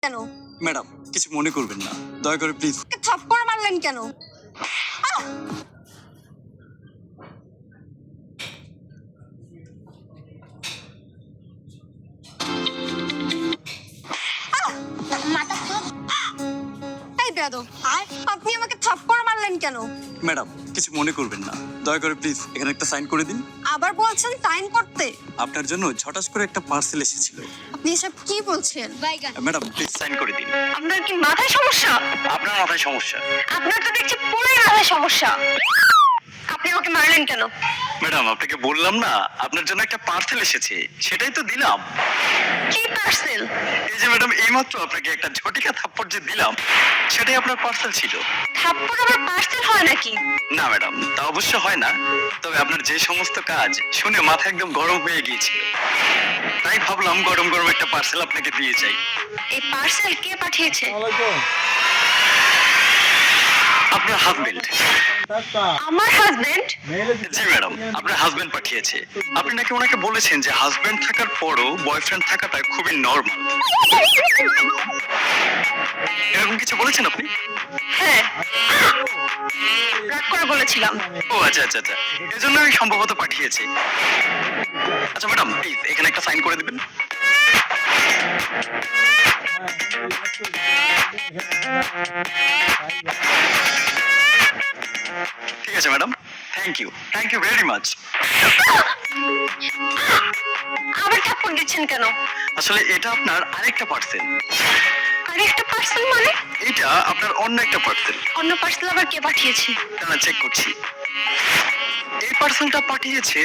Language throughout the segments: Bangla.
কেন? ম্যাডাম কিছু মনে করবেন না, দয়া করে প্লিজ। থাপ্পড় মারলেন কেন? আহ! এই বেয়াদব, আপনি আমাকে থাপ্পড় মারলেন কেন? ম্যাডাম কিছু মনে করবেন না, দয়া করে প্লিজ এখানে একটা সাইন করে দিন। আবার বলছেন সাইন করতে? আপনার জন্য ঝটাস করে একটা পার্সেল এসেছিল। আপনি এসব কি বলছেন? ম্যাডাম প্লিজ সাইন করে দিন। আপনার কি মাথায় সমস্যা? আপনার মাথায় সমস্যা। আপনার তো দেখছি পুরোই মাথায় সমস্যা। আপনি আমাকে মারলেন কেন? ম্যাডাম আপনাকে বললাম না আপনার জন্য একটা পার্সেল এসেছে, সেটাই তো দিলাম। কি পার্সেল? এই যে ম্যাডাম এইমাত্র আপনাকে একটা ঝটিকা থাপ্পড় যে দিলাম, সেটাই আপনার পার্সেল ছিল। থাপ্পড় আবার পার্সেল হয় নাকি? না ম্যাডাম, তা অবশ্য হয় না, তবে আপনার যে সমস্ত কাজ শুনে মাথা একদম গরম হয়ে গিয়েছিল, তাই ভাবলাম গরম গরম একটা পার্সেল আপনাকে দিয়ে যাই। এই পার্সেল কে পাঠিয়েছে? আপনার হাজবেন্ড। আমার হাজবেন্ড? জি ম্যাডাম, আপনার হাজবেন্ড পাঠিয়েছে। আপনি নাকি ওনাকে বলেছেন যে হাজবেন্ড থাকার পরও বয়ফ্রেন্ড থাকাটা খুবই নরমাল। এরকম কিছু বলেছেন আপনি? হ্যাঁ, রাগ করে বলেছিলাম। ও আচ্ছা আচ্ছা আচ্ছা, এজন্য আমি সম্ভবত পাঠিয়েছি। আচ্ছা ম্যাডাম প্লিজ এখানে একটা সাইন করে দিবেন। ঠিক আছে madam, thank you very much. আবার থাপ্পড় দিচ্ছেন কেন? আসলে এটা আপনার আরেকটা পার্সেল। আরেকটা পার্সেল মানে? এটা আপনার অন্য একটা পার্সেল। অন্য পার্সেল আবার কে পাঠিয়েছে? দাঁড়া চেক করছি। এই পার্সেলটা পাঠিয়েছে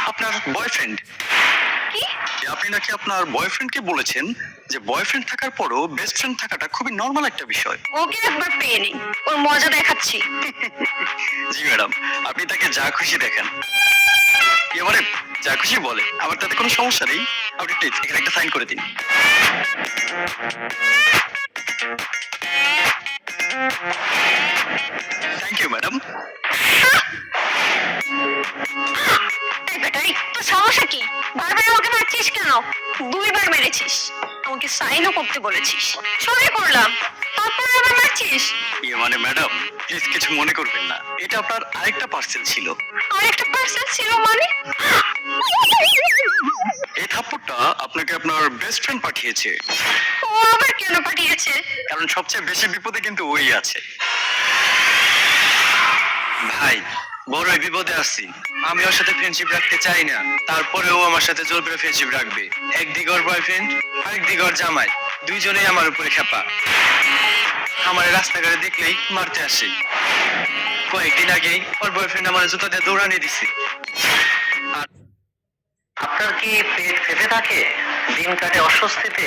আপনার বয়ফ্রেন্ড। কি? আপনি নাকি আপনার বয়ফ্রেন্ডকে বলেছেন যে বয়ফ্রেন্ড থাকার পরও বেস্ট ফ্রেন্ড থাকাটা খুবই নরমাল একটা বিষয়। ওকে একবার পেয়ে নিন, ওর মজা দেখাচ্ছি। জি ম্যাডাম, আপনি তাকে যা খুশি দেখেন, এবারে যা খুশি বলে, আমার তাতে কোনো সমস্যা নেই। আপনি প্লিজ এখানে একটা সাইন করে দিন। Thank you madam. এই বেটাই, তোর সমস্যা কি? বারবার আমাকে মারছিস কেন? 2বার মেরেছিস, আমাকে সাইনও করতে বলেছিস, সবই করলাম, তারপরে আবার মারছিস। মানে ম্যাডাম প্লিজ কিছু মনে করবেন না, এটা আপনার আরেকটা পার্সেল ছিল। আরেকটা পার্সেল ছিল মানে? এই থাপ্পড়টা আপনাকে আপনার বেস্ট ফ্রেন্ড পাঠিয়েছে। ও আবার কেন পাঠিয়েছে? কারণ সবচেয়ে বেশি বিপদে কিন্তু ওই আছে। ভাই বড় বিপদে আছি, আমি ওর সাথে ফ্রেন্ডশিপ রাখতে চাই না, তারপরেও আমার সাথে জোর করে ফ্রেন্ডশিপ রাখবে। একদিকে ওর বয়ফ্রেন্ড, আরেকদিকে ওর জামাই, দুইজনেই আমার উপরে খেপা। আমার রাস্তাঘাটে দেখলেই মারতে আসে। কয়েকদিন আগেই ওর বয়ফ্রেন্ড আমার জুতো দিয়ে দৌড়ানি দিছে। আপনার কি পেট ফেটে থাকে, দিন কাটে অস্বস্তিতে?